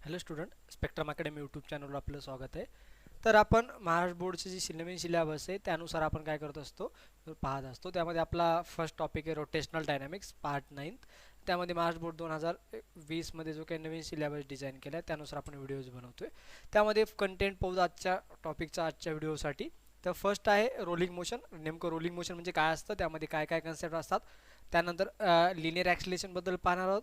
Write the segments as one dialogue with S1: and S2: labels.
S1: Hello student, spectrum academy YouTube चॅनलवर आपलं स्वागत आहे. तर आपण महाराष्ट्र बोर्डचे जी नवीन सिलेबस आहे त्यानुसार आपण काय करत असतो पाहत असतो. त्यामध्ये आपला फर्स्ट टॉपिक आहे रोटेशनल डायनॅमिक्स पार्ट 9. त्यामध्ये महाराष्ट्र बोर्ड 2020मध्ये जो काही नवीन सिलेबस डिझाईन केला आहे त्यानुसार आपण व्हिडिओज बनवतोय. त्यामध्ये कंटेंट पाहू आजच्या टॉपिकचा आजच्या व्हिडिओसाठी. तर फर्स्ट आहे रोलिंग मोशन. नेमकं रोलिंग मोशन म्हणजे काय असतं, त्यामध्ये काय काय कन्सेप्ट असतात. त्यानंतर लिनियर ॲक्सिलेशनबद्दल पाहणार आहोत,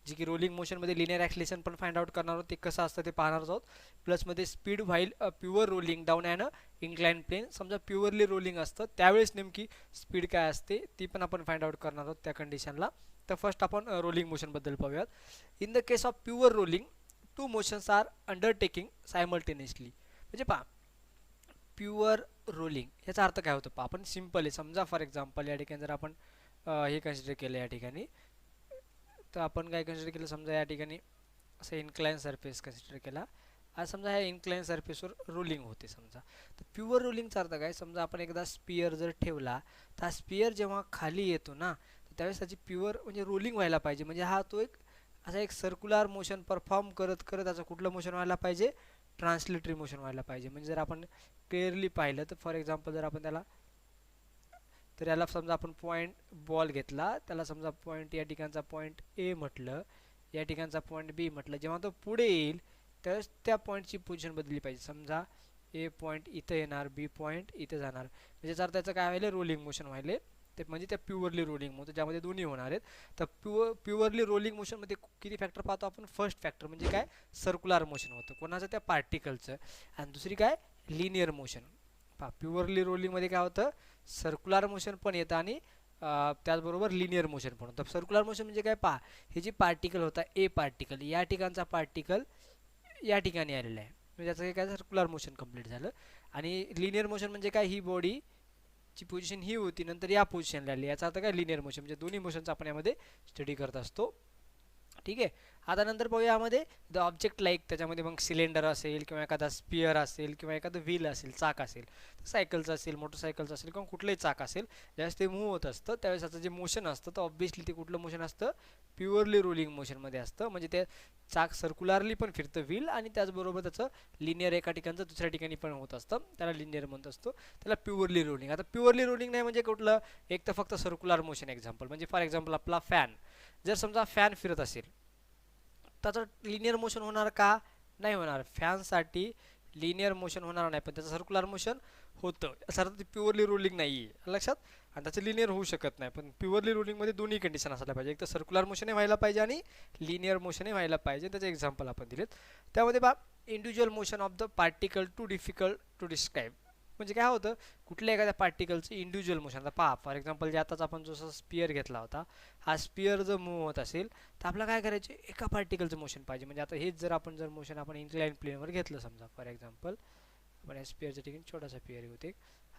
S1: जी की रोलिंग मोशनमध्ये लिनियर ॲक्सिलेशन पण फाइंड आउट करणार आहोत, ते कसं असतं ते पाहणार आहोत. प्लसमध्ये speed while pure rolling down an incline plane. समजा प्युअरली रोलिंग असतं त्यावेळेस नेमकी स्पीड काय असते ती पण आपण फाइंड आउट करणार आहोत त्या कंडिशनला. तर फर्स्ट आपण रोलिंग मोशनबद्दल पाहूयात. In the case of pure rolling two motions are undertaking simultaneously. म्हणजे पहा, प्युअर रोलिंग याचा अर्थ काय होतं पहा. आपण सिम्पल आहे, समजा फॉर एक्झाम्पल या ठिकाणी जर आपण हे कन्सिडर केलं या ठिकाणी, तर आपण काय कन्सिडर केलं, समजा या ठिकाणी असं इन्क्लाइन सरफेस कन्सिडर केला. आज समजा ह्या इन्क्लाइन सरफेसवर रोलिंग होते समजा. तर प्युअर रोलिंगचा अर्थ काय, समजा आपण एकदा स्पियर जर ठेवला तर हा स्पियर जेव्हा खाली येतो ना तर त्यावेळेस त्याची प्युअर म्हणजे रोलिंग व्हायला पाहिजे. म्हणजे हा तो एक असा एक सर्क्युलर मोशन परफॉर्म करत करत त्याचं कुठलं मोशन व्हायला पाहिजे, ट्रान्सलेटरी मोशन व्हायला पाहिजे. म्हणजे जर आपण क्लिअरली पाहिलं तर फॉर एक्झाम्पल जर आपण त्याला, तर याला समजा आपण पॉईंट बॉल घेतला, त्याला समजा पॉईंट या ठिकाणचा पॉईंट ए म्हटलं, या ठिकाणचा पॉईंट बी म्हटलं, जेव्हा तो पुढे येईल त्यावेळेस त्या पॉईंटची पोझिशन बदलली पाहिजे. समजा ए पॉईंट इथं येणार, बी पॉईंट इथं जाणार, म्हणजे जर त्याचं काय व्हायला रोलिंग मोशन व्हायले ते म्हणजे त्या प्युअरली रोलिंग मोशन ज्यामध्ये दोन्ही होणार आहेत. तर प्युअरली रोलिंग मोशनमध्ये किती फॅक्टर पाहतो आपण. फर्स्ट फॅक्टर म्हणजे काय, सर्क्युलर मोशन होतं कोणाचं, त्या पार्टिकलचं. आणि दुसरी काय, लिनियर मोशन. पहा, प्युअरली रोलिंगमध्ये काय होतं, सर्क्युलर मोशन पण येतं आणि त्याचबरोबर लिनियर मोशन पण होतं. सर्क्युलर मोशन म्हणजे काय पहा, हे जे पार्टिकल होता ए पार्टिकल, या ठिकाणचा पार्टिकल या ठिकाणी आलेला आहे, म्हणजे त्याचं काय सर्क्युलर मोशन कंप्लीट झालं. आणि लिनियर मोशन म्हणजे काय, ही बॉडी ची पोझिशन ही होती नंतर या पोझिशनला आली, याचा अर्थ काय लिनियर मोशन. म्हणजे दोन्ही मोशनचा आपण यामध्ये स्टडी करत असतो. ठीक आहे. आता नंतर पाहूया यामध्ये द ऑब्जेक्ट लाईक, त्याच्यामध्ये मग सिलेंडर असेल किंवा एखादा स्पियर असेल किंवा एखादं व्हील असेल, चाक असेल, सायकलचं असेल, मोटरसायकलचं असेल किंवा कुठलंही चाक असेल, ज्यावेळेस ते मूव्ह होत असतं त्यावेळेस त्याचं जे मोशन असतं तर ऑब्व्हियसली ते कुठलं मोशन असतं, प्युअरली रोलिंग मोशनमध्ये असतं. म्हणजे ते चाक सर्क्युलरली पण फिरतं व्हील आणि त्याचबरोबर त्याचं लिनियर एका ठिकाणचं दुसऱ्या ठिकाणी पण होत असतं, त्याला लिनियर म्हणत असतो, त्याला प्युअरली रोलिंग. आता प्युअरली रोलिंग नाही म्हणजे कुठलं, एक तर फक्त सर्क्युलर मोशन. एक्झाम्पल म्हणजे फॉर एक्झाम्पल आपला फॅन, जर समजा फॅन फिरत असेल त्याचं लिनियर मोशन होणार का, नाही होणार. फॅनसाठी लिनियर मोशन होणार नाही, पण त्याचं सर्क्युलर मोशन होतं. याचा ते प्युअरली रोलिंग नाही आहे लक्षात. आणि त्याचं लिनियर होऊ शकत नाही. पण प्युअरली रोलिंगमध्ये दोन्ही कंडिशन असायला पाहिजे, एक तर सर्क्युलर मोशनही व्हायला पाहिजे आणि लिनियर मोशनही व्हायला पाहिजे. त्याचे एक्झाम्पल आपण दिलेत. त्यामध्ये बा, individual motion of the particle to difficult to describe. म्हणजे काय होतं, कुठल्या एखाद्या पार्टिकलचं इंडिव्हिज्युअल मोशन. आता पहा फॉर एक्झाम्पल जे आताच आपण जसं स्पियर घेतला होता, हा स्पियर जर मूव्ह होत असेल तर आपल्याला काय करायचे, एका पार्टिकलचं मोशन पाहिजे. म्हणजे आता हेच जर आपण जर मोशन आपण इन्क्लाइन प्लेनवर घेतलं, समजा फॉर एक्झाम्पल आपण या स्पियरच्या ठिकाणी छोटासा स्पियर होते,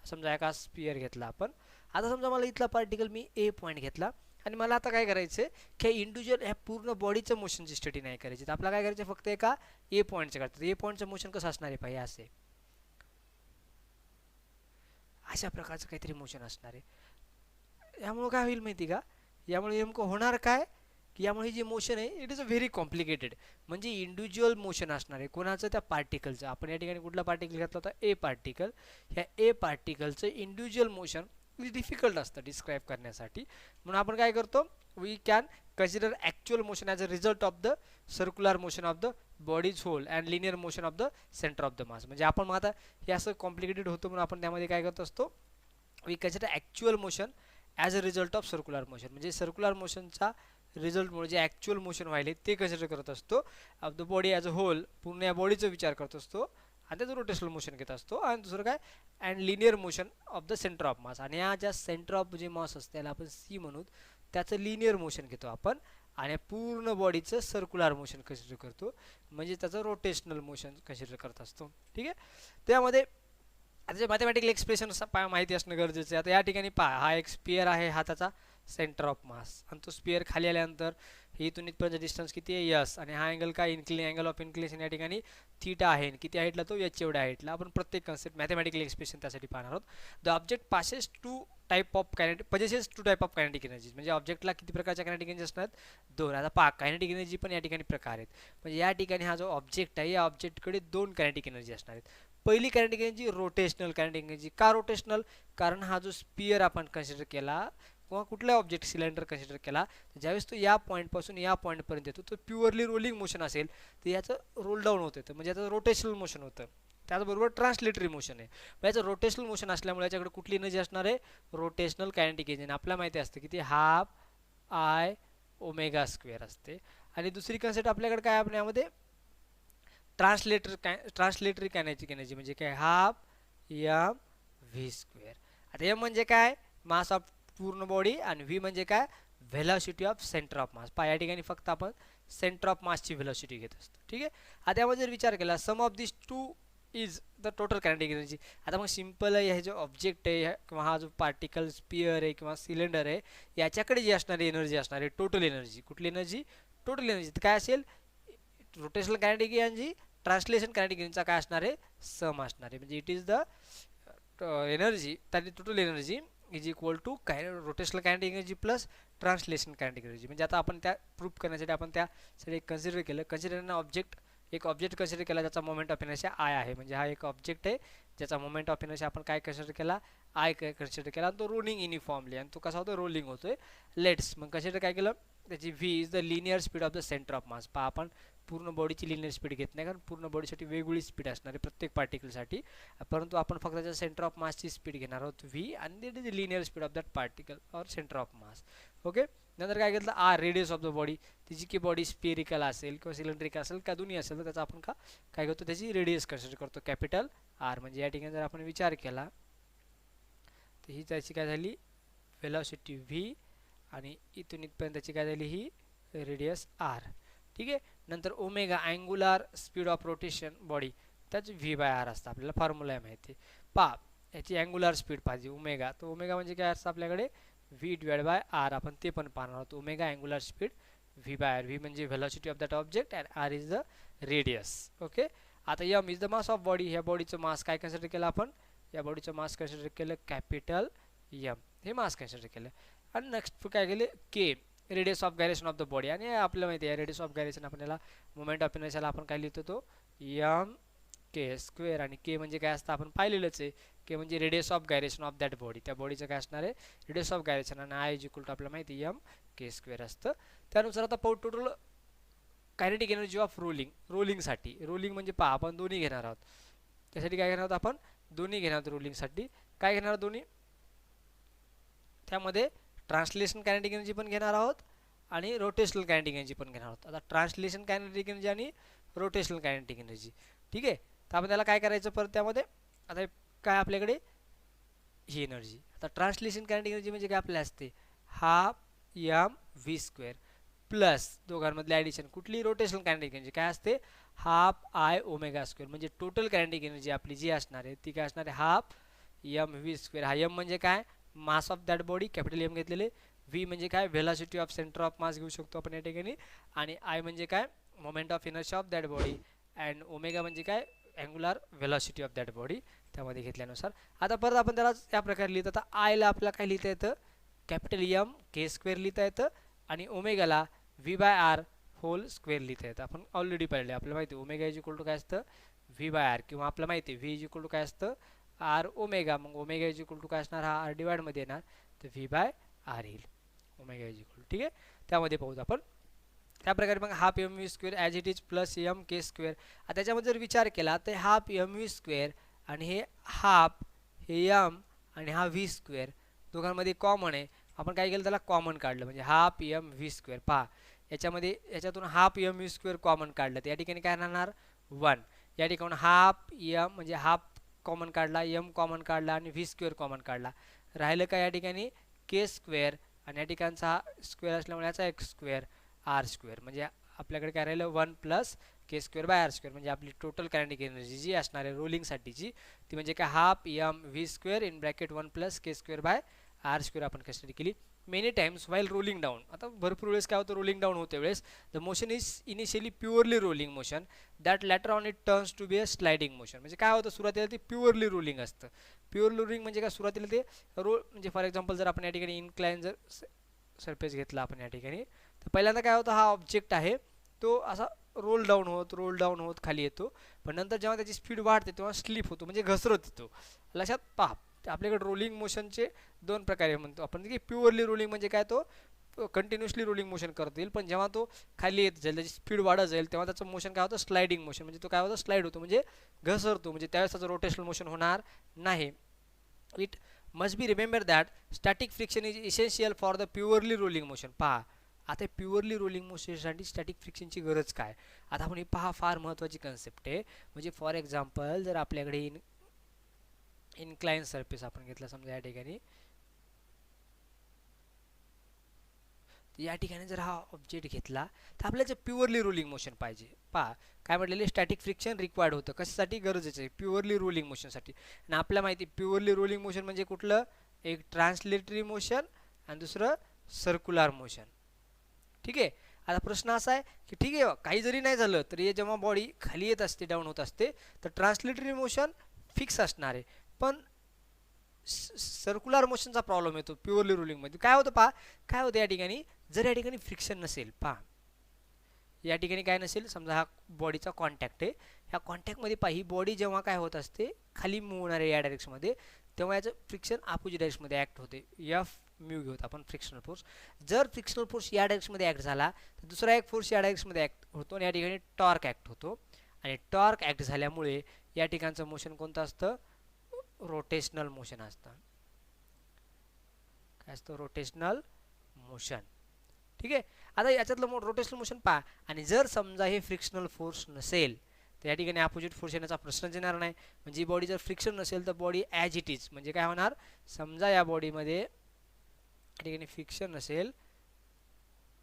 S1: समजा एका स्पियर घेतला आपण. आता समजा मला इथला पार्टिकल मी ए पॉईंट घेतला आणि मला आता काय करायचं आहे की इंडिव्हिज्युअल ह्या पूर्ण बॉडीचं मोशनची स्टडी नाही करायची. तर आपल्याला काय करायचं, फक्त एका ए पॉईंटचं करतात. ए पॉईंटचं मोशन कसं असणार आहे पाहिजे, असे अशा प्रकारचं काहीतरी मोशन असणार आहे. यामुळे काय होईल माहिती का, यामुळे नेमकं होणार काय की यामुळे जे मोशन आहे it is a very complicated. म्हणजे इंडिव्हिज्युअल मोशन असणार आहे कोणाचं, त्या पार्टिकलचं. आपण या ठिकाणी कुठला पार्टिकल घेतला होता, ए पार्टिकल. ह्या ए पार्टिकलचं इंडिव्हिज्युअल मोशन इज डिफिकल्ट असतं डिस्क्राईब करण्यासाठी. म्हणून आपण काय करतो, we can consider actual motion as a result of the circular motion of the bodies whole and linear motion of the centre of the mass. म्हणजे आपण मग आता हे असं कॉम्प्लिकेटेड होतं म्हणून आपण त्यामध्ये काय करत असतो, we consider actual motion as a result of circular motion. म्हणजे सर्क्युलर मोशनचा रिझल्टमुळे जे ॲक्च्युअल मोशन व्हायले ते कन्सिडर करत असतो. Of the body as a whole, पूर्ण या बॉडीचा विचार करत असतो आणि त्याचं रोटेशनल मोशन घेत असतो. आणि दुसरं काय, and linear motion of the centre of मास. आणि या ज्या सेंटर ऑफ जे मास असते त्याला आपण सी म्हणू, त्याचं लिनियर मोशन घेतो आपण आणि पूर्ण बॉडीचं सर्क्युलर मोशन कन्सिडर करतो, म्हणजे त्याचं रोटेशनल मोशन कन्सिडर करत असतो. ठीक आहे. त्यामध्ये आता जे मॅथमॅटिकल एक्सप्रेशन माहिती असणं गरजेचं आहे. आता या ठिकाणी पहा, हा एक स्पियर आहे, हा त्याचा सेंटर ऑफ मास, आणि तो स्पियर खाली आल्यानंतर ही इथून इथपर्यंत डिस्टन्स किती आहे यस, आणि हा अँगल काय अँगल ऑफ इन्क्लिनेशन या ठिकाणी थीटा आहे. किती हाईटला तो एच एवढ्या हाईटला. आपण प्रत्येक कन्सेप्ट मॅथमॅटिकल एक्सप्रेशन त्यासाठी पाहणार आहोत. The object passes two type of possesses two type of kinetic energy. म्हणजे ऑब्जेक्टला किती प्रकारच्या कायनेटिक एनर्जी असतात, दोन. आता पहा कायनेटिक एनर्जी पण या ठिकाणी प्रकार आहेत. म्हणजे या ठिकाणी हा जो ऑब्जेक्ट आहे या ऑब्जेक्टकडे दोन कायनेटिक एनर्जी असणार आहेत. पहिली kinetic energy rotational kinetic energy. का रोटेशनल, कारण हा जो स्पियर आपण कन्सिडर केला किंवा कुठला ऑब्जेक्ट सिलेंडर कन्सिडर केला, ज्यावेळेस तो या पॉईंटपासून या पॉईंटपर्यंत येतो तो प्युअरली रोलिंग मोशन असेल तर याचं रोल डाऊन होतं, म्हणजे याचं रोटेशनल मोशन होतं. त्याचबरोबर ट्रान्सलेटरी मोशन आहे. याचं रोटेशनल मोशन असल्यामुळे याच्याकडे कुठली एनर्जी असणार आहे, रोटेशनल कायनेटिक एनर्जी. आपल्याला माहिती असते की ती हाफ आय ओमेगा स्क्वेअर असते. आणि दुसरी कन्सेप्ट आपल्याकडे काय आपण यामध्ये ट्रान्सलेटरी कायनेटिक एनर्जी म्हणजे काय, हाफ एम व्ही स्क्वेअर. आता एम म्हणजे काय, मास ऑफ पूर्ण बॉडी, आणि व्ही म्हणजे काय, व्हेलॉसिटी ऑफ सेंटर ऑफ मास. या ठिकाणी फक्त आपण सेंटर ऑफ मासची व्हेलॉसिटी घेत असतो. ठीक आहे. आता यामध्ये जर विचार केला sum of this two is the total kinetic energy. आता मग सिंपल आहे, हे जो ऑब्जेक्ट आहे किंवा हा जो पार्टिकल स्पियर आहे किंवा सिलेंडर आहे याच्याकडे जी असणारी एनर्जी असणार आहे टोटल एनर्जी. कुठली एनर्जी, टोटल एनर्जी. तर काय असेल, rotational kinetic energy translation kinetic एनर्जीचा काय असणार आहे, सम असणार आहे. म्हणजे it is the energy that is total energy is equal to rotational kinetic energy plus translation kinetic energy. म्हणजे आता आपण त्या प्रूफ करण्यासाठी आपण त्यासाठी कन्सिडर केलं. कन्सिडर ऑब्जेक्ट, एक ऑब्जेक्ट कन्सिडर केला ज्याचा मोमेंट ऑफ इनर्शिया आय आहे. म्हणजे हा एक ऑब्जेक्ट आहे ज्याचा मोमेंट ऑफ इनर्शिया आपण काय कन्सिडर केला, आय कन्सिडर केला. आणि तो रोलिंग युनिफॉर्मली, आणि तो कसा होतो, रोलिंग होतोय. लेट्स मग कन्सिडर काय केलं, त्याची V is the linear speed of the centre of मास. पहा आपण पूर्ण बॉडीची लिनियर स्पीड घेत नाही, कारण पूर्ण बॉडीसाठी वेगवेगळी स्पीड असणार आहे प्रत्येक पार्टिकलसाठी. परंतु आपण फक्त त्याच्या सेंटर ऑफ मासची स्पीड घेणार आहोत व्ही, आणि that is the linear speed of that particle or centre of mass. Okay. नंतर काय घेतलं, r radius of the body. तिची की बॉडी स्पिरिकल असेल किंवा सिलेंड्रिकल असेल का दोन्ही असेल तर त्याचा आपण काय करतो, त्याची रेडियस कन्सिडर करतो कॅपिटल आर. म्हणजे या ठिकाणी जर आपण विचार केला तर ही त्याची काय झाली, वेलॉसिटी व्ही, आणि इथून इथपर्यंत त्याची काय झाली, ही रेडियस आर. ठीक आहे. नंतर omega angular speed of rotation body, त्याची व्ही बाय आर असतं. आपल्याला फॉर्म्युला आहे माहिती. पहा याची अँगुलर स्पीड पाहिजे ओमेगा, तर ओमेगा म्हणजे काय असतं आपल्याकडे, व्ही डिवाइड बाय आर. आपण ते पण पाहणार आहोत. Omega angular speed V by R. V म्हणजे velocity of that object and R is the radius. Okay. आता M is the mass of body. ह्या बॉडीचं मास काय कन्सिडर केलं आपण, या बॉडीचं मास कन्सिडर केलं कॅपिटल एम, हे मास कन्सिडर केलं. आणि नेक्स्ट काय केले, K radius of gyration of the body. आणि आपल्याला माहिती आहे रेडियस ऑफ गायरेशन आपण याला मोमेंट ऑफ इनर्शियाला आपण काय लिहितो, तो एम के स्क्वेअर. आणि के म्हणजे काय असतं आपण पाहिलेलंच आहे, के म्हणजे radius of gyration of that body. त्या बॉडीचं काय असणार आहे, रेडियस ऑफ गायरेशन. आणि आय इज इक्वल टू आपल्याला माहिती आहे एम के स्क्वेअर असतं. त्यानुसार आता पाहू टोटल कायनेटिक एनर्जी ऑफ रोलिंगसाठी. रोलिंग म्हणजे पहा आपण दोन्ही घेणार आहोत. त्यासाठी काय घेणार आहोत, आपण दोन्ही घेणार आहोत. रोलिंगसाठी काय घेणार आहोत दोन्ही, त्यामध्ये ट्रान्सलेशन कायनेटिक एनर्जी पण घेणार आहोत आणि रोटेशनल कायनेटिक एनर्जी पण घेणार आहोत. आता ट्रान्सलेशन कायनेटिक एनर्जी आणि रोटेशनल कायनेटिक एनर्जी. ठीक आहे. तर आपण त्याला काय करायचं परत त्यामध्ये, आता काय आपल्याकडे ही एनर्जी. आता ट्रान्सलेशन कायनेटिक एनर्जी म्हणजे काय आपल्याला असते, half M V square plus दोघांमधले ॲडिशन कुठली, रोटेशनल कायनेटिक एनर्जी काय असते, हाफ आय ओमेगा स्क्वेअर. म्हणजे टोटल कायनेटिक एनर्जी आपली जी असणार आहे ती काय असणार आहे, हाफ एम व्ही स्क्वेअर. हा एम म्हणजे काय, mass of that body capital M घेतलेले. व्ही म्हणजे काय, velocity of centre of mass घेऊ शकतो आपण या ठिकाणी. आणि आय म्हणजे काय, moment of inertia of that body. And omega म्हणजे काय, angular velocity of that body त्यामध्ये घेतल्यानुसार. आता परत आपण त्याला या प्रकारे लिहितो. आता आयला आपल्याला काय लिहिता येतं, कॅपिटल एम के स्क्वेअर लिहिता येतं. आणि ओमेगाला V by R whole square लिहिता येतं. आपण ऑलरेडी पाहिले, आपल्याला माहिती आहे ओमेगा इज इक्वल टू काय असतं, व्ही बाय आर. किंवा आपल्याला माहिती आहे व्ही इज इक्वल टू काय असतं, आर ओमेगा. मग ओमेगा इज इक्वल टू काय असणार, हा आर डिवाइडमध्ये येणार तर व्ही बाय आर येईल ओमेगा इज इक्वल. ठीक आहे. त्यामध्ये पाहू आपण त्याप्रकारे. मग half M V square as it is plus m k square. आता त्याच्यामध्ये जर विचार केला तर हाफ एम व्ही स्क्वेअर आणि हे हाफ, हे एम आणि हा व्ही स्क्वेअर दोघांमध्ये कॉमन आहे. आपण काय केलं, त्याला कॉमन काढलं म्हणजे हाफ एम व्ही स्क्वेअर. पहा याच्यातून half M V square common काढलं तर या ठिकाणी काय राहणार 1. या ठिकाणी हाफ एम म्हणजे हाफ कॉमन काढला, एम कॉमन काढला आणि व्ही स्क्वेअर कॉमन काढला. राहिलं काय या ठिकाणी के स्क्वेअर. आणि या ठिकाणचा हा स्क्वेअर असल्यामुळे याचा एक स्क्वेअर आर स्क्वेअर. म्हणजे आपल्याकडे काय राहिलं 1 plus K square by R square. म्हणजे आपली टोटल कायनेटिक एनर्जी जी असणार आहे रोलिंगसाठीची ती म्हणजे काय, half M V square in bracket 1 plus K square by R square आपण कन्सिडर केली. Many times while rolling down. आता भरपूर वेळेस काय होतं रोलिंग डाऊन होते वेळेस the motion is initially purely rolling motion that later on it turns to be a sliding motion. म्हणजे काय होतं सुरुवातीला ते प्युअरली रोलिंग असतं. प्युअरली रोलिंग म्हणजे काय सुरुवातीला ते म्हणजे फॉर एक्झाम्पल जर आपण या ठिकाणी इन्क्लाइन जर सरफेस घेतला आपण या ठिकाणी तर पहिल्यांदा काय होतं हा ऑब्जेक्ट आहे तो असा रोल डाऊन होत खाली येतो. पण नंतर जेव्हा त्याची स्पीड वाढते तेव्हा स्लिप होतो म्हणजे घसरत येतो. लक्षात पहा आपल्याकडे रोलिंग मोशनचे दोन प्रकारे म्हणतो आपण की प्युअरली रोलिंग म्हणजे काय तो कंटिन्युअसली रोलिंग मोशन करता येईल. पण जेव्हा तो खाली येत जाईल त्याची स्पीड वाढत जाईल तेव्हा त्याचं मोशन काय होतं स्लायडिंग मोशन म्हणजे तो काय होतं स्लाइड होतो म्हणजे घसरतो म्हणजे त्यावेळेस त्याचं रोटेशनल मोशन होणार नाही. It must be remember that static friction is essential for the purely rolling motion. पहा आता प्युअरली रोलिंग मोशनसाठी स्टॅटिक फ्रिक्शनची गरज काय. आता आपण ही पहा फार महत्त्वाची कन्सेप्ट आहे. म्हणजे फॉर एक्झाम्पल जर आपल्याकडे इनक्लाइन सरफेस आपण घेतला समजा या ठिकाणी या ठिकाणी जर हा ऑब्जेक्ट घेतला तर आपल्याला प्युअरली रोलिंग मोशन पाहिजे. पहा काय म्हटलेले स्टॅटिक फ्रिक्शन रिक्वायर्ड होतं कशासाठी गरजेचं आहे प्युअरली रोलिंग मोशनसाठी. आणि आपल्याला माहिती प्युअरली रोलिंग मोशन म्हणजे कुठलं एक ट्रान्सलेटरी मोशन आणि दुसरं सर्क्युलर मोशन. ठीक आहे. आता प्रश्न असा आहे की ठीक आहे काही जरी नाही झालं तरी जेव्हा बॉडी खाली येत असते डाऊन होत असते तर ट्रान्सलेटरी मोशन फिक्स असणार आहे. पण सर्क्युलर मोशनचा प्रॉब्लेम येतो प्युअरली रोलिंगमध्ये. काय होतं पहा काय होतं या ठिकाणी जर या ठिकाणी फ्रिक्शन नसेल पहा या ठिकाणी काय नसेल समजा हा बॉडीचा कॉन्टॅक्ट आहे ह्या कॉन्टॅक्टमध्ये पहा ही बॉडी जेव्हा काय होत असते खाली मूव्ह होणार आहे या डायरेक्शनमध्ये तेव्हा याचं फ्रिक्शन अपोजिट डायरेक्शनमध्ये ॲक्ट होते एफ म्यू घेऊत आपण फ्रिक्शनल फोर्स. जर फ्रिक्शनल फोर्स या डायरेक्शनमध्ये ॲक्ट झाला तर दुसरा एक फोर्स या डायरेक्शनमध्ये ॲक्ट होतो आणि या ठिकाणी टॉर्क ॲक्ट होतो. आणि टॉर्क ॲक्ट झाल्यामुळे या ठिकाणचं मोशन कोणतं असतं रोटेशनल मोशन असतं. काय असतं रोटेशनल मोशन. ठीक आहे. आता याच्यातलं रोटेशनल मोशन पहा आणि जर समजा हे फ्रिक्शनल फोर्स नसेल तर या ठिकाणी अपोजिट फोर्स येण्याचा प्रश्नच येणार नाही. म्हणजे बॉडी जर फ्रिक्शन नसेल तर बॉडी ॲज इट इज म्हणजे काय होणार समजा या बॉडीमध्ये या ठिकाणी फ्रिक्शन नसेल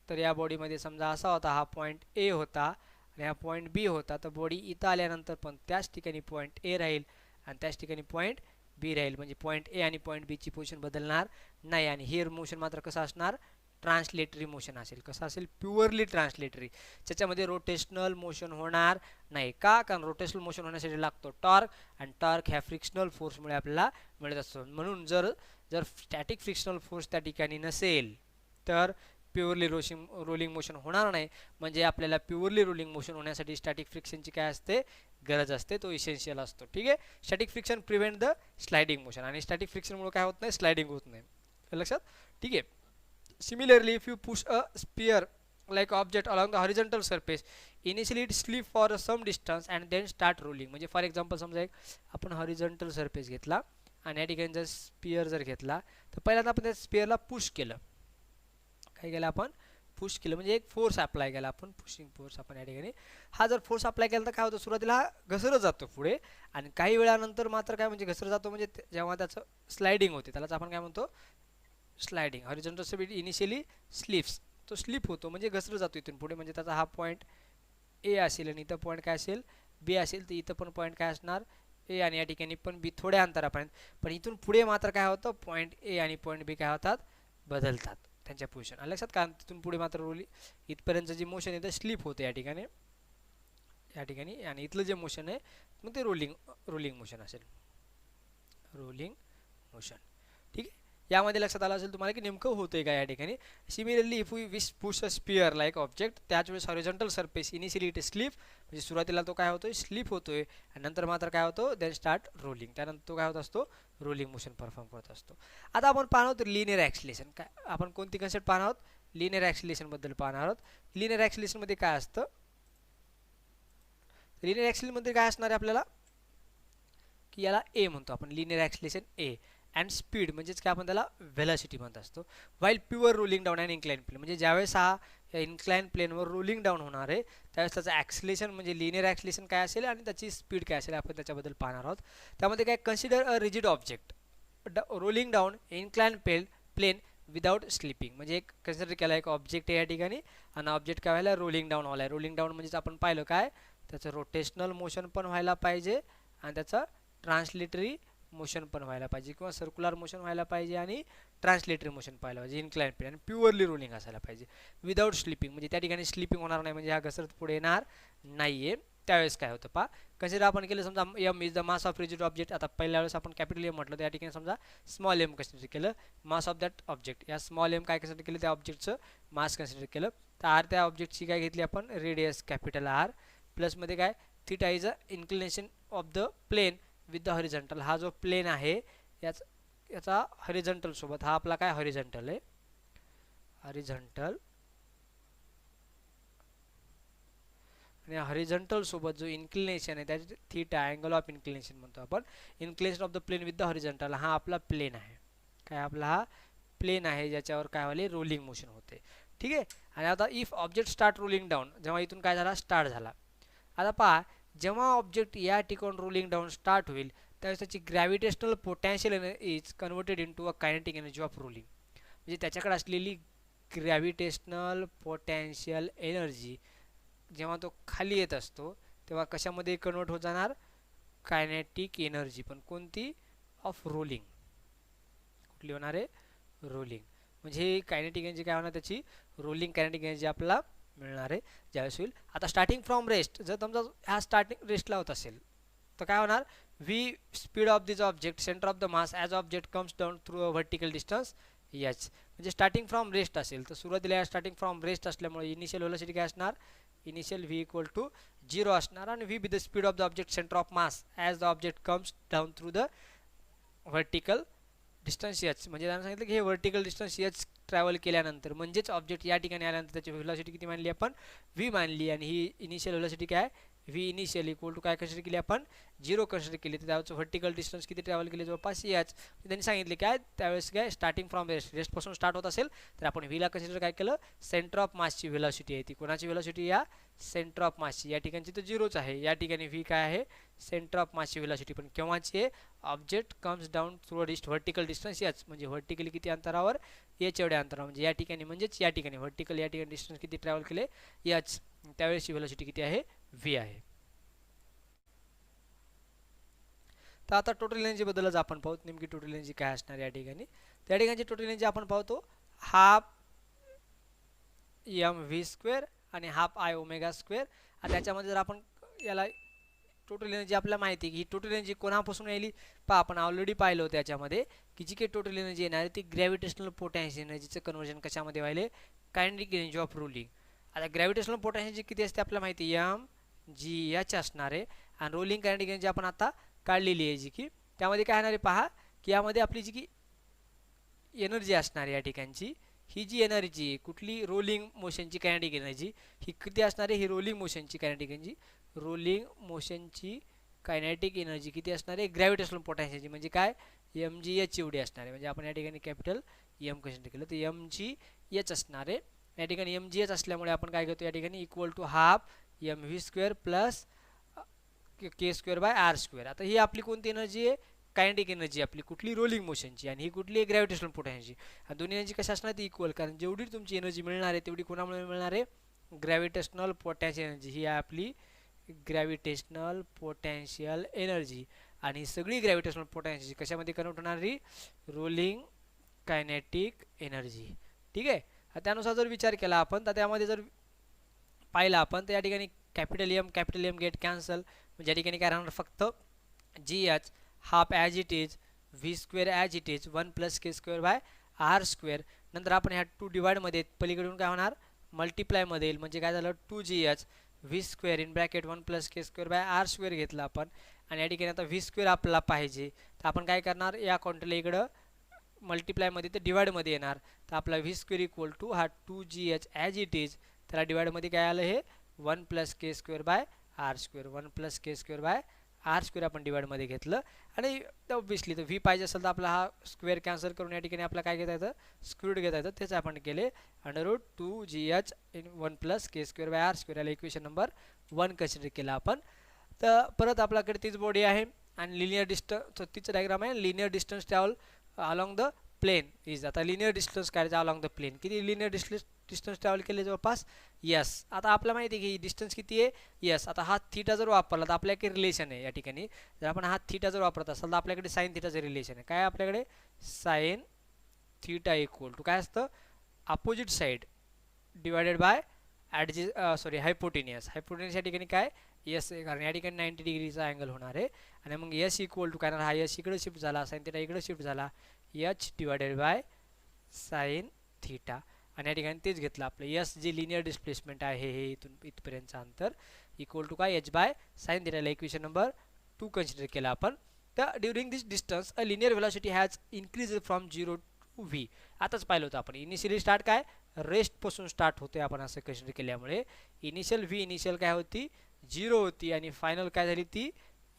S1: तर या बॉडीमध्ये समजा असा होता हा पॉईंट ए होता आणि हा पॉईंट बी होता तर बॉडी इथं आल्यानंतर पण त्याच ठिकाणी पॉईंट ए राहील आणि त्याच ठिकाणी पॉईंट बी राहील म्हणजे पॉईंट ए आणि पॉईंट बीची पोझिशन बदलणार नाही. आणि हे मोशन मात्र कसं असणार ट्रान्सलेटरी मोशन असेल. कसं असेल प्युअरली ट्रान्सलेटरी त्याच्यामध्ये रोटेशनल मोशन होणार नाही. का कारण रोटेशनल मोशन होण्यासाठी लागतो टॉर्क आणि टॉर्क ह्या फ्रिक्शनल फोर्समुळे आपल्याला मिळत असतो. म्हणून जर स्टॅटिक फ्रिक्शनल फोर्स त्या ठिकाणी नसेल तर प्युअरली रोलिंग मोशन होणार नाही. म्हणजे आपल्याला प्युअरली रोलिंग मोशन होण्यासाठी स्टॅटिक फ्रिक्शनची काय असते गरज असते तो इसेन्शियल असतो. ठीक आहे. Static friction prevent the sliding motion आणि स्टॅटिक फ्रिक्शनमुळे काय होत नाही स्लायडिंग होत नाही. लक्षात. ठीक आहे. Similarly, if you push a spear like object along the horizontal surface, initially it slip for some distance and then start rolling. म्हणजे फॉर एक्झाम्पल समजा एक आपण हॉरिझॉन्टल सरफेस घेतला आणि या ठिकाणी जर स्पियर जर घेतला तर पहिल्यांदा आपण त्या स्पियरला पुश केलं. काय केलं आपण पुश केलं म्हणजे एक फोर्स अप्लाय केला आपण पुशिंग फोर्स आपण या ठिकाणी. हा जर फोर्स अप्लाय केला तर काय होतं सुरुवातीला हा घसरत जातो पुढे आणि काही वेळानंतर मात्र काय म्हणजे घसरत जातो म्हणजे जेव्हा त्याचं स्लायडिंग होते त्यालाच आपण काय म्हणतो sliding. Horizontal speed initially slips तो स्लिप होतो म्हणजे घसरत जातो इथून पुढे. म्हणजे त्याचा हा पॉईंट ए असेल आणि इथं पॉईंट काय असेल बी असेल तर इथं पण पॉईंट काय असणार ए आणि या ठिकाणी पण बी थोड्या अंतरापर्यंत. पण इथून पुढे मात्र काय होतं पॉईंट ए आणि पॉईंट बी काय होतात बदलतात त्यांच्या पोझिशन लक्षात. कारण तिथून पुढे मात्र इथपर्यंत जी मोशन आहे ते स्लिप होते या ठिकाणी आणि इथलं जे मोशन आहे मग ते रोलिंग मोशन असेल रोलिंग मोशन. ठीक आहे. यामध्ये लक्षात आलं असेल तुम्हाला की नेमकं होतंय का या ठिकाणी. Similarly if we wish push a sphere like object त्याच वेळेस horizontal surface initially it slip म्हणजे सुरुवातीला तो काय होतोय स्लिप होतोय आणि नंतर मात्र काय होतो देन स्टार्ट रोलिंग त्यानंतर तो काय होत असतो रोलिंग मोशन परफॉर्म करत असतो. आता आपण पाहणार आहोत लिनियर ॲक्सिलेशन. काय आपण कोणती कन्सेप्ट पाहणार आहोत लिनियर ॲक्सिलेशन बद्दल पाहणार आहोत. लिनियर ॲक्सिलेशन मध्ये काय असतं लिनियर ॲक्सिलेशन मध्ये काय असणार आहे आपल्याला की याला ए म्हणतो आपण linear acceleration a and speed म्हणजेच काय आपण त्याला व्हेलॉसिटी म्हणत असतो. While pure rolling down and incline plane म्हणजे ज्यावेळेस हा या इन्क्लाइन प्लेनवर रोलिंग डाऊन होणार आहे त्यावेळेस त्याचं ॲक्सिलेशन म्हणजे लिनियर ॲक्सिलेशन काय असेल आणि त्याची स्पीड काय असेल आपण त्याच्याबद्दल पाहणार आहोत. त्यामध्ये काय consider a rigid object rolling down incline plane without slipping म्हणजे एक कन्सिडर केला एक ऑब्जेक्ट आहे या ठिकाणी आणि ऑब्जेक्ट काय व्हायला रोलिंग डाऊन व्हायला. रोलिंग डाऊन म्हणजे आपण पाहिलं काय त्याचं रोटेशनल मोशन पण व्हायला पाहिजे आणि त्याचं ट्रान्सलेटरी मोशन पण व्हायला पाहिजे किंवा सर्क्युलर मोशन व्हायला पाहिजे आणि ट्रान्सलेटरी मोशन पाहिलं पाहिजे, इन्क्लाइन प्लेन, आणि प्युअरली रोलिंग असायला पाहिजे विदाऊट स्लिपिंग, म्हणजे त्या ठिकाणी स्लिपिंग होणार नाही, म्हणजे हा घसरत पुढे येणार नाही आहे. त्यावेळेस काय होतं पहा, कन्सिडर आपण केलं समजा m is the mass of rigid object. आता पहिल्या वेळेस आपण कॅपिटल एम म्हटलं, त्या ठिकाणी समजा स्मॉल एम कन्सिडर केलं मास ऑफ दॅट ऑब्जेक्ट. या स्मॉल एम काय कन्सिडर केलं, त्या ऑब्जेक्टचं मास कन्सिडर केलं. तर आर त्या ऑब्जेक्टची काय घेतली आपण, रेडियस कॅपिटल आर, प्लसमध्ये काय theta is a inclination of the plane with the horizontal. हा जो प्लेन आहे याचा हॉरिझॉन्टल सोबत, हा आपला काय हॉरिझॉन्टल आहे, हॉरिझॉन्टल, आणि हॉरिझॉन्टल सोबत जो इन्क्लिनेशन आहे त्याची थीटा, अँगल ऑफ इन्क्लिनेशन म्हणतो आपण, inclination of the plane with the horizontal. हा आपला प्लेन आहे, काय आपला हा प्लेन आहे ज्याच्यावर काय व्हायले, रोलिंग मोशन होते. ठीक आहे. आणि आता if object start rolling down, जेव्हा इथून काय झाला, स्टार्ट झाला. आता पहा, जेव्हा ऑब्जेक्ट या ठिकाण रोलिंग डाऊन स्टार्ट होईल त्यावेळेस त्याची gravitational potential is converted into a kinetic energy of rolling. म्हणजे त्याच्याकडे असलेली ग्रॅव्हिटेशनल पोटॅन्शियल एनर्जी जेव्हा तो खाली येत असतो तेव्हा कशामध्ये कन्वर्ट होत जाणार, कायनेटिक एनर्जी, पण कोणती, ऑफ रोलिंग. कुठली होणार आहे, रोलिंग. म्हणजे कायनेटिक एनर्जी काय होणार, त्याची रोलिंग कायनेटिक एनर्जी आपल्याला मिळणार आहे ज्यावेळेस होईल. आता स्टार्टिंग फ्रॉम रेस्ट, जर समजा हा स्टार्टिंग रेस्टला होत असेल तर काय होणार, V speed of this object centre of the mass as object comes down through a vertical distance H. म्हणजे स्टार्टिंग फ्रॉम रेस्ट असेल तर सुरुवातीला स्टार्टिंग फ्रॉम रेस्ट असल्यामुळे इनिशियल व्हेलोसिटी काय असणार, इनिशियल व्ही इक्वल टू 0 असणार, आणि V be the speed of the object centre of mass as the object comes down through the vertical distance H. म्हणजे त्यांना सांगितलं की हे व्हर्टिकल डिस्टन्स एच ट्रॅव्हल केल्यानंतर, म्हणजेच ऑब्जेक्ट या ठिकाणी आल्यानंतर त्याची व्हेलोसिटी किती मानली आपण, व्ही मानली, आणि ही इनिशियल व्हेलोसिटी काय, व्ही इनिशियल इक्वल टू काय कन्सिडर केली आपण, 0 कन्सिडर केली. तर त्याचं व्हर्टिकल डिस्टन्स किती ट्रॅव्हल केले, जवळपास एच. त्यांनी सांगितले काय, त्यावेळेस काय स्टार्टिंग फ्रॉम रेस्टपासून स्टार्ट होत असेल तर आपण व्हीला कन्सिडर काय केलं, सेंटर ऑफ मासची व्हेलोसिटी आहे ती. कोणाची व्हेलोसिटी, या सेंटर ऑफ मासची. या ठिकाणची तर 0च आहे, या ठिकाणी व्ही काय आहे, सेंटर ऑफ मासची व्हेलोसिटी, पण केव्हाची आहे, object comes down through a vertical distance H. म्हणजे व्हर्टिकली किती अंतरावर, एच एवढ्या अंतरावर, म्हणजे या ठिकाणी, म्हणजेच या ठिकाणी व्हर्टिकल या ठिकाणी डिस्टन्स किती ट्रॅव्हल केले, एच. त्यावेळेसची व्हेलोसिटी किती आहे, व्ही आहे. तर आता टोटल एनर्जी बद्दलच आपण पाहू, नेमकी टोटल एनर्जी काय असणार या ठिकाणी. त्या ठिकाणची टोटल एनर्जी आपण पाहतो हाफ एम व्ही स्क्वेअर आणि हाफ आय ओमेगा स्क्वेअर. आणि त्याच्यामध्ये जर आपण याला टोटल एनर्जी आपल्याला माहिती आहे की ही टोटल एनर्जी कोणापासून येईल, पहा आपण ऑलरेडी पाहिलं होतं याच्यामध्ये की जी काही टोटल एनर्जी येणार आहे ती ग्रॅव्हिटेशनल पोटॅन्शियल एनर्जीचं कन्वर्जन कशामध्ये व्हायले, कायनेटिक एनर्जी ऑफ रोलिंग. आता ग्रॅव्हिटेशनल पोटॅन्शियल किती असते आपल्याला माहिती आहे, एम जी एच असणार आहे, आणि रोलिंग कायनेटिक एनर्जी आपण आता काढलेली आहे जी की त्यामध्ये काय होणार आहे, पहा की यामध्ये आपली जी की एनर्जी असणार आहे या ठिकाणची, ही जी एनर्जी कुठली, रोलिंग मोशनची कायनेटिक एनर्जी, ही किती असणार आहे, ही रोलिंग मोशनची कायनेटिक एनर्जी, रोलिंग मोशनची कायनेटिक एनर्जी किती असणार आहे, ग्रॅव्हिटेशनल पोटॅन्शियलची, म्हणजे काय, एम जी एच एवढी असणार आहे. म्हणजे आपण या ठिकाणी कॅपिटल एम कन्सिडर केलं तर एम जी एच असणार आहे. या ठिकाणी एम जी एच असल्यामुळे आपण काय घेतो या ठिकाणी, equal to half M V square plus K square by R square. आता ही आपली कोणती एनर्जी आहे, कायनेटिक एनर्जी आपली कुठली, रोलिंग मोशनची, आणि ही कुठली आहे, ग्रॅव्हिटेशनल पोटॅन्शियल. आणि दोन्ही एनर्जी कशा असणार, ती इक्वल, कारण जेवढी तुमची एनर्जी मिळणार आहे तेवढी कोणामुळे मिळणार आहे, ग्रॅव्हिटेशनल पोटॅन्शियल एनर्जी. ही आहे आपली ग्रॅव्हिटेशनल पोटॅन्शियल एनर्जी, आणि सगळी ग्रॅव्हिटेशनल पोटॅन्शियल कशामध्ये कन्वर्ट होणारी, रोलिंग कायनेटिक एनर्जी. ठीक आहे. त्यानुसार जर विचार केला आपण तर त्यामध्ये जर पाहिलं आपण तर या ठिकाणी कॅपिटल एम गेट कॅन्सल, म्हणजे या ठिकाणी काय राहणार, फक्त g h half as it is, v square as it is, 1 plus K square by R square. नंतर आपण ह्या 2 डिवाइडमध्ये पलीकडून काय होणार, मल्टिप्लायमध्ये येईल, म्हणजे काय झालं, 2gh v square in bracket 1 plus K square by R square घेतलं आपण. आणि या ठिकाणी आता व्ही स्क्वेअर आपल्याला पाहिजे तर आपण काय करणार, या क्वांटिटीला इकडं मल्टिप्लायमध्ये तर डिवाइडमध्ये येणार, तर आपला व्ही स्क्वेअर इक्वल टू हा 2gh ॲज इट इज, त्याला डिवाइडमध्ये काय आलं, हे 1 plus K square by R square, 1 plus K square by R square आपण डिवाइडमध्ये घेतलं. आणि ऑब्विसली तर व्ही पाहिजे असेल तर आपला हा स्क्वेअर कॅन्सल करून या ठिकाणी आपला काय घेता येतं, स्क्वेअर घेता येतं, तेच आपण केले, √2gh in 1 plus K square by R square, याला इक्वेशन नंबर 1 कन्सिडर केला आपण. तर परत आपल्याकडे तीच बॉडी आहे आणि लिनियर डिस्टन्स, तीच डायग्राम आहे, linear distance travel along the plane is. आता लिनियर डिस्टन्स करायचं अलॉंग द प्लेन, किती लिनियर डिस्टन्स ट्रॅव्हल केले, जवळपास यस. आता आपल्याला माहिती आहे की डिस्टन्स किती आहे, यस. आता हा थीटा जर वापरला तर आपल्याकडे रिलेशन आहे, या ठिकाणी जर आपण हा थीटा जर वापरत असाल तर आपल्याकडे साइन थीटाचं रिलेशन आहे, काय आपल्याकडे, साइन थीटा इक्वल टू काय असतं opposite side divided by hypotenuse या ठिकाणी काय यस आहे कारण या ठिकाणी 90 डिग्रीचा अँगल होणार आहे आणि मग यस इक्वल टू काय हा यस इकडे शिफ्ट झाला साइन थीटा इकडे शिफ्ट झाला H divided by sine theta आणि या ठिकाणी तेच घेतलं आपलं यस जे लिनियर डिस्प्लेसमेंट आहे हे इथून इथपर्यंतचं अंतर इक्वल टू काय एच बाय साइन थीटाला इक्वेशन नंबर 2 कन्सिडर केला आपण तर during this distance a linear velocity has increase from 0 to V आताच पाहिलं होतं आपण इनिशियली स्टार्ट काय रेस्टपासून स्टार्ट होते आपण असं कन्सिडर केल्यामुळे इनिशियल व्ही इनिशियल काय होती 0 होती आणि फायनल काय झाली ती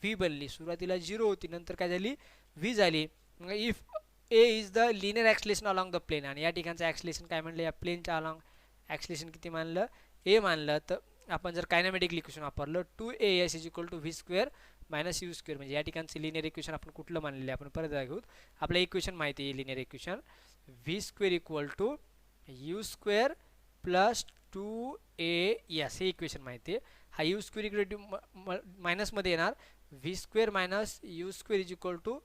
S1: व्ही बनली सुरुवातीला 0 होती नंतर काय झाली व्ही झाली if A is the linear acceleration along the plane आणि या ठिकाणचं ॲक्सिलेशन काय म्हणलं या प्लेनच्या अलॉंग ॲक्सिलेशन किती मानलं ए मानलं तर आपण जर कायनेमॅटिक इक्वेशन वापरलं 2as is equal to v square minus u square म्हणजे या ठिकाणचं लिनियर इक्वेशन आपण कुठलं मानलेलं आहे आपण परत घेऊ आपलं इक्वेशन माहिती आहे linear equation v square equal to u square plus 2as हे इक्वेशन माहिती आहे हा यू स्क्वेअर इक्वल टू मायनसमध्ये येणार v square minus u square is equal to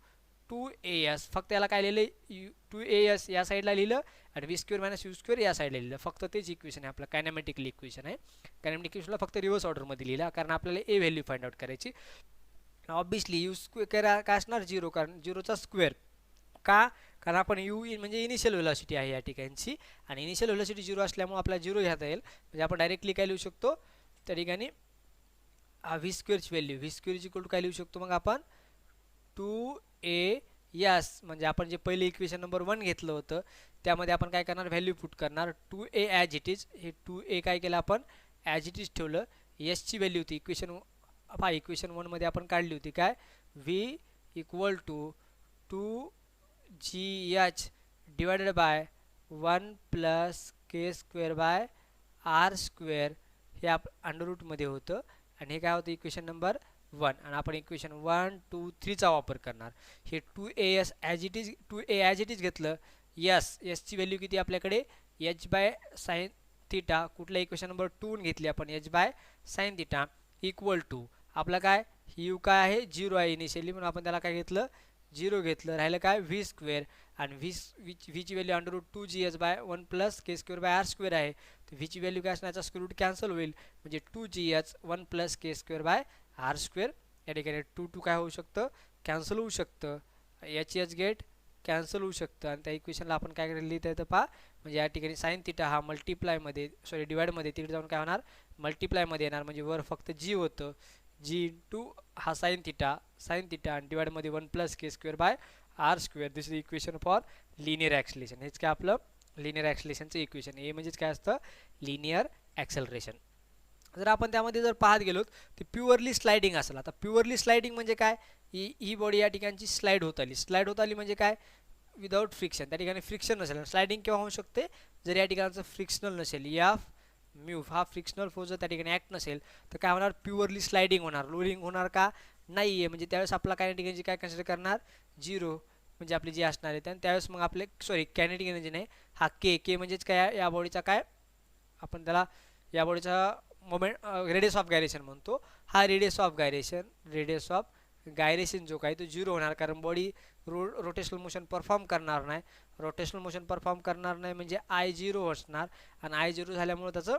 S1: 2as फक्त याला काय लिहिलं 2as या साईडला लिहिलं आणि V square minus u square या साईडला लिहिलं फक्त तेच इक्वेशन आहे आपलं कायनेमॅटिकली इक्वेशन आहे कायनेमॅटिक इक्वेशनला फक्त रिव्हर्स ऑर्डरमध्ये लिहिला कारण आपल्याला ए व्हॅल्यू फाइंड आउट करायची ऑब्विसली यू स्क्वेअर काय असणार 0 कारण 0चा स्क्वेअर का कारण आपण यू म्हणजे इनिशियल वेलोसिटी आहे या ठिकाणची आणि इनिशियल वेलोसिटी 0 असल्यामुळे आपल्याला 0 घेता येईल म्हणजे आपण डायरेक्टली काय लिहू शकतो त्या ठिकाणी व्ही स्क्वेअरची value V square equal to काय लिहू शकतो मग आपण 2as म्हणजे आपण जे पहिले इक्वेशन नंबर 1 घेतलं होतं त्यामध्ये आपण काय करणार व्हॅल्यू पुट करणार 2a ॲज इट इज हे 2a काय केलं आपण ॲज इट इज ठेवलं एसची व्हॅल्यू होती इक्वेशन 1 मध्ये आपण काढली होती काय v equal to 2gh divided by 1 plus K square by R square हे आप अंडर रूटमध्ये होतं आणि हे काय होतं इक्वेशन नंबर 1 आणि आपण इक्वेशन 1 2 3 चा वापर करणार हे 2as as it is 2a as it is घेतलं यसची व्हॅल्यू किती आपल्याकडे एच बाय साइन थीटा कुठल्या इक्वेशन नंबर 2 घेतली आपण h by sine theta equal to आपला काय यू काय आहे 0 आहे इनिशियली म्हणून आपण त्याला काय घेतलं 0 घेतलं राहिलं काय व्ही स्क्वेअर आणि व्हीची value under root 2gh by 1 plus K square by R square आहे तर व्हीची व्हॅल्यू काय असण्याचा स्क्वेअर रूट कॅन्सल होईल म्हणजे 2gh 1 plus K square by R square या ठिकाणी 2 काय होऊ शकतं कॅन्सल होऊ शकतं एच गेट कॅन्सल होऊ शकतं आणि त्या इक्वेशनला आपण काय लिहिता येतं पहा म्हणजे या ठिकाणी साइन थीटा हा मल्टिप्लायमध्ये डिवाइडमध्ये तिकडे जाऊन काय होणार मल्टिप्लायमध्ये येणार म्हणजे वर फक्त जी होतं जी इंटू हा साइन थीटा आणि डिवाइडमध्ये 1 plus K square by R square this is equation for linear acceleration हेच काय आपलं लिनियर ॲक्सिलेशनचं इक्वेशन ए म्हणजेच काय असतं लिनियर ॲक्सेलरेशन जर आपण त्यामध्ये जर पाहत गेलो तर प्युअरली स्लायडिंग असेल आता प्युअरली स्लायडिंग म्हणजे काय ही बॉडी या ठिकाणची स्लाइड होत आली म्हणजे काय विदाउट फ्रिक्शन त्या ठिकाणी फ्रिक्शन नसेल स्लायडिंग केव्हा होऊ शकते जर या ठिकाणचं फ्रिक्शनल नसेल या म्यू हा फ्रिक्शनल फोर्स जर त्या ठिकाणी ॲक्ट नसेल तर काय होणार प्युअरली स्लायडिंग होणार रोलिंग होणार का नाही आहे म्हणजे त्यावेळेस आपला कायनेटिक एनर्जी काय कन्सिडर करणार 0 म्हणजे आपली जी असणार आहे त्यावेळेस मग आपले कायनेटिक एनर्जी नाही हा के म्हणजेच काय या बॉडीचा काय आपण त्याला या बॉडीचा मोमेंट रेडियस ऑफ गायरेशन म्हणतो हा रेडियस ऑफ गायरेशन जो काय तो 0 होणार कारण बॉडी रोटेशनल मोशन परफॉर्म करणार नाही म्हणजे I0 असणार आणि I0 झाल्यामुळे त्याचं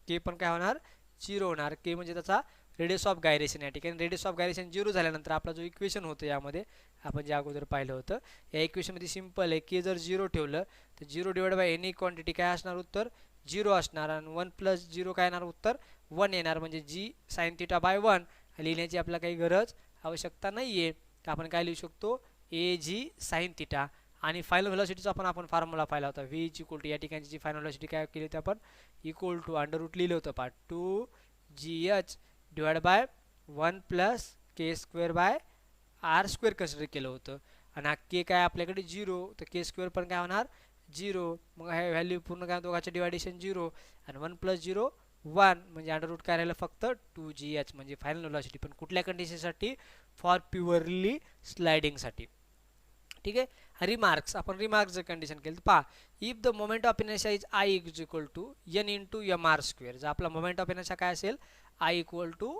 S1: के पण काय होणार 0 होणार के म्हणजे त्याचा रेडियस ऑफ गायरेशन या ठिकाणी रेडियस ऑफ गायरेशन 0 झाल्यानंतर आपला जो इक्वेशन होतं यामध्ये आपण जे अगोदर पाहिलं होतं या इक्वेशनमध्ये सिंपल आहे के जर 0 ठेवलं तर 0 डिवाइड बाय एनी क्वांटिटी काय असणार उत्तर 0 असणार आणि 1 प्लस 0 काय येणार उत्तर 1 येणार म्हणजे जी साइन थीटा बाय 1 लिहिण्याची आपल्याला काही गरज आवश्यकता नाही आहे तर आपण काय लिहू शकतो ए जी साइन थीटा आणि फायनल व्हेलॉसिटीचा आपण फॉर्म्युला पाहिला होता व्ही इक्वल टू या ठिकाणची जी फायनल व्हेलॉसिटी काय केली होती आपण इक्वल टू अंडर रूट लिहिलं होतं पहा 2gh divide by 1 plus K square by R square consider केलं होतं आणि हा के काय आपल्याकडे 0 तर के स्क्वेअर पण काय होणार 0 मग हे व्हॅल्यू पूर्ण काय दोघांचं डिवायडेशन 0 आणि 1 प्लस 0 1 म्हणजे अंडर रूट काय राहिलं फक्त 2gh म्हणजे फायनल व्हेलॉसिटी पण कुठल्या कंडिशनसाठी फॉर प्युअरली स्लायडिंगसाठी ठीक आहे रिमार्क्स आपण रिमार्क्सचं कंडिशन केलं तर पहा if the moment of inertia is I is equal to n into m r square जर आपला मोमेंट ऑफ इनर्शिया काय असेल I equal to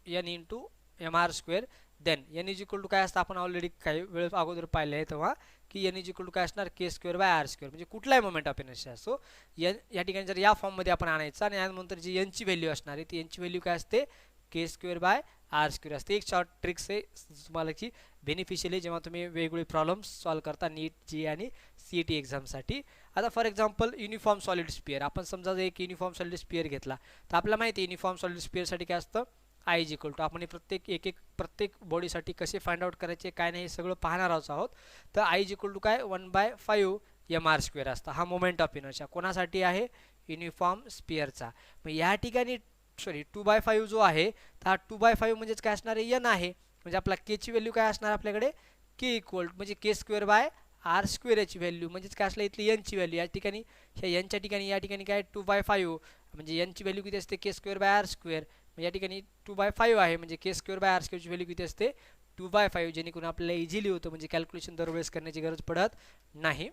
S1: n into m r square then n is equal to काय असतं आपण already काही वेळ अगोदर पाहिले आहे तेव्हा की एन इज इक्वल टू काय असणार के स्क्वेअर बाय आर स्क्वेअर म्हणजे कुठलाही मोमेंट ऑफ इनर्शिया असो एन या ठिकाणी जर या फॉर्ममध्ये आपण आणायचं आणि यानंतर जी एनची व्हॅल्यू असणार आहे ती एनची व्हॅल्यू काय असते के स्क्वेअर बाय आर स्क्वेअर असते. एक शॉर्ट ट्रिक्स आहे तुम्हाला की बेनिफिशियल आहे जेव्हा तुम्ही वेगवेगळे प्रॉब्लेम्स सॉल्व करता नीट जी आणि सी टी एक्झामसाठी. आता for example uniform solid sphere आपण समजा एक युनिफॉर्म सॉलिड स्पिअर घेतला तर आपल्याला माहिती आहे युनिफॉर्म सॉलिड स्पिअरसाठी काय असतं आय इज इक्वल टू आपण प्रत्येक बॉडीसाठी कसे फाइंड आउट करायचे काय नाही हे सगळं पाहणार आहोत. तर आय इज इक्वल टू काय 1/5 एम आर स्क्वेअर असतं. हा मोमेंट ऑफ इनर्शिया कोणासाठी आहे युनिफॉर्म स्पिअरचा. मग या ठिकाणी 2/5 जो आहे तर हा 2/5 म्हणजेच काय असणार आहे एन आहे म्हणजे आपला केची व्हॅल्यू काय असणार आपल्याकडे के इक्वल म्हणजे k square by R square याची व्हॅल्यू म्हणजेच काय असलं इथली एनची व्हॅल्यू या ठिकाणी ह्या एनच्या ठिकाणी या ठिकाणी काय 2/5 म्हणजे एनची व्हॅल्यू किती असते के स्क्वेअर बाय आर स्क्वेअर या ठिकाणी 2/5 आहे म्हणजे के स्क्वेअर बाय आर स्क्वेअरची व्हॅल्यू किती असते 2/5 जेणेकरून आपल्याला इझिली होतं म्हणजे कॅल्क्युलेशन दरवेळेस करण्याची गरज पडत नाही.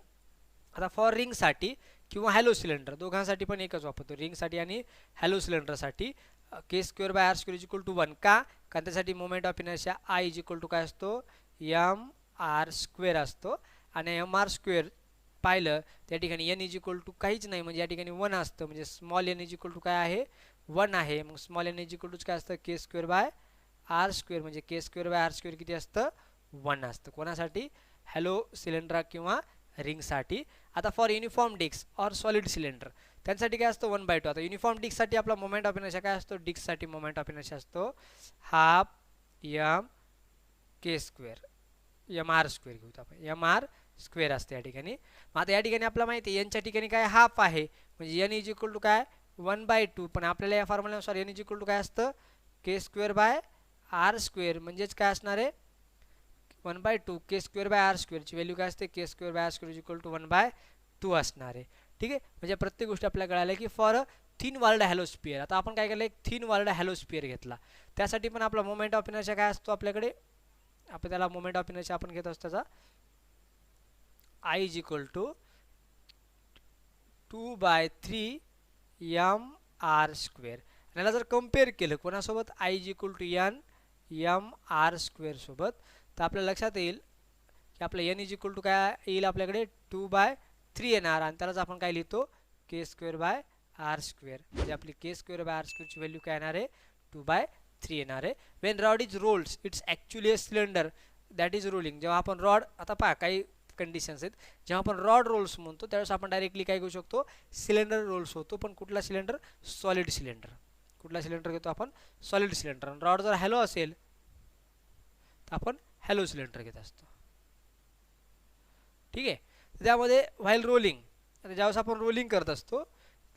S1: आता फॉर रिंगसाठी किंवा हॅलो सिलेंडर दोघांसाठी पण एकच वापरतो रिंगसाठी आणि हॅलो सिलेंडरसाठी K square by R square is equal to 1 का कारण त्यासाठी moment of inertia I is equal to काय असतो एम आर स्क्वेअर असतो आणि एम आर स्क्वेअर पाहिलं त्या ठिकाणी एन इज इक्वल टू काहीच नाही म्हणजे या ठिकाणी 1 असतं म्हणजे small n is equal to काय आहे 1 आहे. मग small n is equal to काय असतं के स्क्वेअर बाय आर स्क्वेअर म्हणजे k square by R square किती असतं 1 असतं कोणासाठी हॅलो सिलेंडर किंवा रिंगसाठी. आता for uniform disc or solid cylinder त्यांसाठी काय असतं 1/2. आता युनिफॉर्म डिस्कसाठी आपला मोमेंट ऑफ इनर्शिया काय असतो डिस्कसाठी मोमेंट ऑफ इनर्शिया असतो half M k square M r square घेऊ आपण एम आर स्क्वेअर असते या ठिकाणी. मग आता या ठिकाणी आपल्याला माहिती आहे एनच्या ठिकाणी काय हाफ आहे म्हणजे एन इज इक्वल टू काय 1/2 पण आपल्याला या फॉर्म्युल्यानुसार एन इज इक्वल टू काय असतं के स्क्वेअर बाय आर स्क्वेअर म्हणजेच काय असणार आहे 1/2 के स्क्वेअर बाय आर स्क्वेअरची व्हॅल्यू काय असते के square by R square is equal to 1/2 असणार आहे. ठीक आहे म्हणजे प्रत्येक गोष्टी आपल्याला कळाल्या की फॉर थिन वॉल्ड हॅलोस्पियर. आता आपण काय केलं एक थिन वॉल्ड हॅलोस्पियर घेतला त्यासाठी पण आपला मोमेंट ऑफ इनर्शिया काय असतो आपल्याकडे आपण त्याला मोमेंट ऑफ इनर्शिया आपण घेत असतो त्याचा I is equal to 2/3 m r square. याला जर कम्पेअर केलं कोणासोबत I is equal to n m r square सोबत तर आपल्या लक्षात येईल की आपलं एन इज इक्वल टू काय येईल आपल्याकडे 2/3 येणार आणि त्यालाच आपण काय लिहितो के स्क्वेअर बाय आर स्क्वेअर म्हणजे आपली के स्क्वेअर बाय आर स्क्वेअरची व्हॅल्यू काय येणार आहे 2/3 येणार आहे. Wien rod is rolled it's actually a cylinder that is rolling. जेव्हा आपण रॉड आता पहा काही कंडिशन्स आहेत जेव्हा आपण रॉड रोल्स म्हणतो त्यावेळेस आपण डायरेक्टली काय घेऊ शकतो सिलेंडर रोल्स होतो पण कुठला सिलेंडर सॉलिड सिलेंडर कुठला सिलेंडर घेतो आपण सॉलिड सिलेंडर. रॉड जर हॅलो असेल तर आपण हॅलो सिलेंडर घेत असतो. ठीक आहे त्यामध्ये व्हाईल रोलिंग आता ज्यावेळेस आपण रोलिंग करत असतो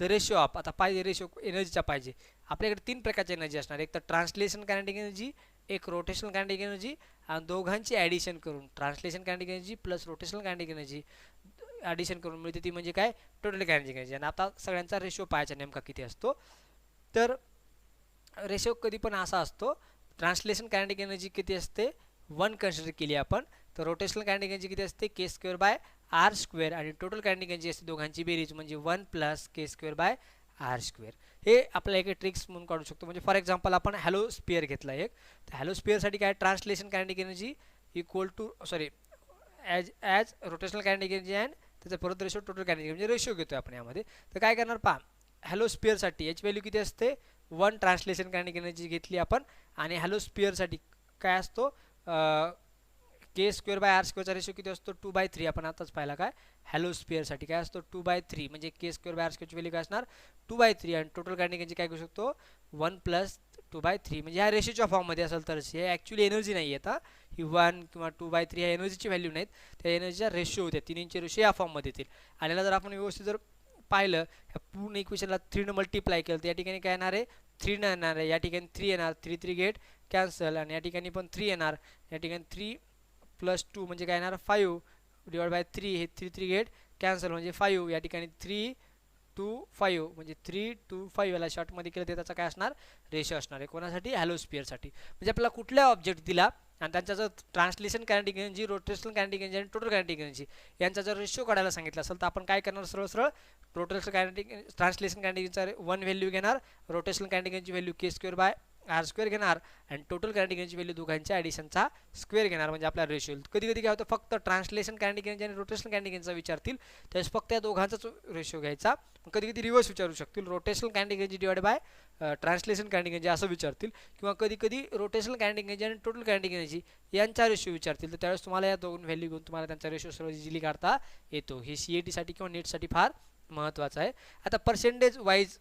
S1: द रेशो ऑफ आता पाहिजे रेशो एनर्जीचा पाहिजे आपल्याकडे 3 प्रकारची एनर्जी असणार एक तर ट्रान्सलेशन कायनेटिक एनर्जी एक रोटेशनल कायनेटिक एनर्जी आणि दोघांची ॲडिशन करून translation kinetic energy plus rotational kinetic energy addition करून मिळते ती म्हणजे काय टोटल कायनेटिक एनर्जी. आणि आता सगळ्यांचा रेशो पाहायचा नेमका किती असतो तर रेशो कधी पण असा असतो ट्रान्सलेशन कायनेटिक एनर्जी किती असते 1 कन्सिडर केली आपण तर रोटेशनल कायनेटिक एनर्जी किती असते के स्क्वेअर बाय आर स्क्वेअर आणि टोटल कायनेटिक एनर्जी असते दोघांची बेरीज म्हणजे 1 plus K square by R square. हे आपल्याला एक ट्रिक्स म्हणून काढू शकतो म्हणजे फॉर एक्झाम्पल आपण हॅलो स्पिअर घेतला एक तर हॅलो स्पिअरसाठी काय translation kinetic energy equal to as rotational kinetic energy and त्याचा परत रेशो टोटल कायनेटिक म्हणजे रेशो घेतो आपण यामध्ये. तर काय करणार पहा हॅलो स्पिअरसाठी याची व्हॅल्यू किती असते 1 ट्रान्सलेशन कायनेटिक एनर्जी घेतली आपण आणि हॅलो स्पिअरसाठी काय असतो के स्क्वेअर बाय आर स्क्वेअरचा रेशो किती असतो 2/3 आपण आताच पाहिला काय हॅलो स्पिअरसाठी काय असतो 2/3 म्हणजे के स्क्वेअर बाय आर स्क्वेअरची व्हॅल्यू काय असणार 2/3 आणि टोटल कायनेटिक एनर्जी काय घेऊ शकतो 1 प्लस 2/3 म्हणजे ह्या रेशोच्या फॉर्ममध्ये असेल तर हे ॲक्च्युली एनर्जी नाही आहे ही 1 किंवा 2/3 ह्या एनर्जीची व्हॅल्यू नाहीत त्या एनर्जीच्या रेशो होत्या तिन्हींचे रेशो या फॉर्ममध्ये येतील. आणि याला जर आपण व्यवस्थित जर पाहिलं ह्या पूर्ण इक्वेशनला 3 ने मल्टिप्लाय केलं तर या ठिकाणी काय येणार आहे 3 न येणार आहे या ठिकाणी 3 येणार 3 गेट कॅन्सल आणि या ठिकाणी पण 3 येणार या ठिकाणी 3 प्लस 2 म्हणजे काय येणार 5 डिवाइड बाय 3 हे 3 गेट कॅन्सल म्हणजे 5 या ठिकाणी 3 2 5 म्हणजे 3 2 5 याला शॉर्टमध्ये केलं तर त्याचा काय असणार रेशो असणार आहे कोणासाठी हॅलो स्पिअरसाठी. म्हणजे आपल्याला कुठल्या ऑब्जेक्ट दिला आणि त्यांचा जर translation kinetic energy rotational kinetic energy आणि टोटल कायनेटिक एनर्जी यांचा जर रेशो काढायला सांगितलं असेल तर आपण काय करणार सरळ टोटल कायनेटिक ट्रान्सलेशन कायनेटिक एनर्जीचा 1 व्हॅल्यू घेणार rotational kinetic energy value K square by R square घेणार आणि टोटल कायनेटिक एनर्जी व्हॅल्यू दोघांच्या ॲडिशनचा स्क्वेअर घेणार, म्हणजे आपला रेशो येईल. कधी कधी काय होतं, फक्त ट्रान्सलेशन कायनेटिक एनर्जी आणि रोटेशनल कायनेटिक एनर्जी विचारतील, त्यावेळेस फक्त या दोघांचाच रेशो घ्यायचा. कधी कधी रिव्हर्स विचारू शकतील, rotational kinetic energy divide by translation kinetic energy असं विचारतील, किंवा कधी कधी रोटेशनल कायनेटिक एनर्जी आणि टोटल कायनेटिक एनर्जी यांचा रेशो विचारतील. तर त्यावेळेस तुम्हाला या दोन व्हॅल्यू घेऊन तुम्हाला त्यांचा रेशो सर्व इझिली काढता येतो. हे CAT साठी किंवा नेटसाठी फार महत्त्वाचं आहे. आता पर्सेंटेज वाईज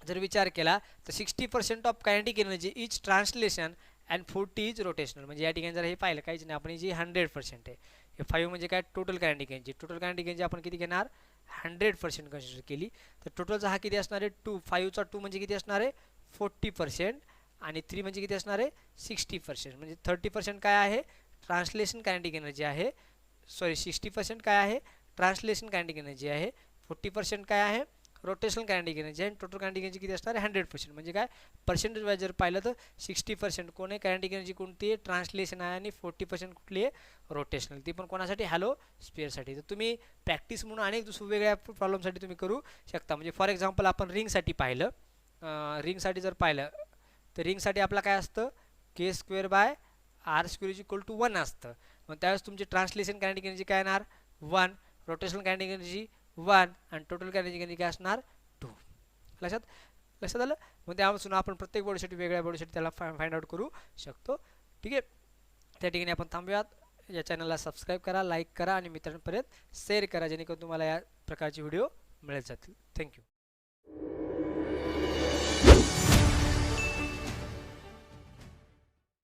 S1: जर विचार केला तर 60% of kinetic energy is translation and 40 is rotational. म्हणजे या ठिकाणी जर हे पाहिलं काहीच नाही, आपण जी 100% आहे, हे 5 म्हणजे काय, total kinetic energy. Total kinetic energy आपण किती घेणार, 100% कन्सिडर केली. तर टोटलचा हा किती असणार आहे, 2. 5चा 2 म्हणजे किती असणार आहे, 40%. आणि 3 म्हणजे किती असणार आहे, 60%. म्हणजे 30% काय आहे, ट्रान्सलेशन कायनेटिक एनर्जी आहे. सॉरी, 60% काय आहे, ट्रान्सलेशन कायनेटिक एनर्जी आहे. 40% काय आहे, रोटेशनल कायनेटिक एनर्जी. आणि टोटल कायनेटिक एनर्जी किती असणार आहे, 100%. म्हणजे काय, पर्सेंटेज वाईज जर पाहिलं तर 60% कोण आहे, कायनेटिक एनर्जी कोणती आहे, ट्रान्सलेशन आहे. आणि 40% कुठली आहे, रोटेशनल. ती पण कोणासाठी, हॅलो स्पिअरसाठी. तर तुम्ही प्रॅक्टिस म्हणून अनेक वेगवेगळ्या प्रॉब्लेमसाठी तुम्ही करू शकता. म्हणजे फॉर एक्झाम्पल आपण रिंगसाठी पाहिलं, रिंगसाठी जर पाहिलं तर रिंगसाठी आपला काय असतं, के square by R square is equal to 1 असतं. मग त्यावेळेस तुमची ट्रान्सलेशन कायनेटिक एनर्जी काय येणार, 1. Rotational kinetic energy 1. आणि टोटल कायनेटिक एनर्जी काय असणार, 2. लक्षात आलं. मग त्यापासून आपण प्रत्येक बॉडीसाठी, वेगळ्या बॉडीसाठी त्याला फाइंड आउट करू शकतो. ठीक आहे, त्या ठिकाणी आपण थांबूयात. या चॅनलला सबस्क्राईब करा, लाईक करा आणि मित्रांपर्यंत शेअर करा, जेणेकरून तुम्हाला या प्रकारचे व्हिडिओ मिळत जातील. थँक्यू.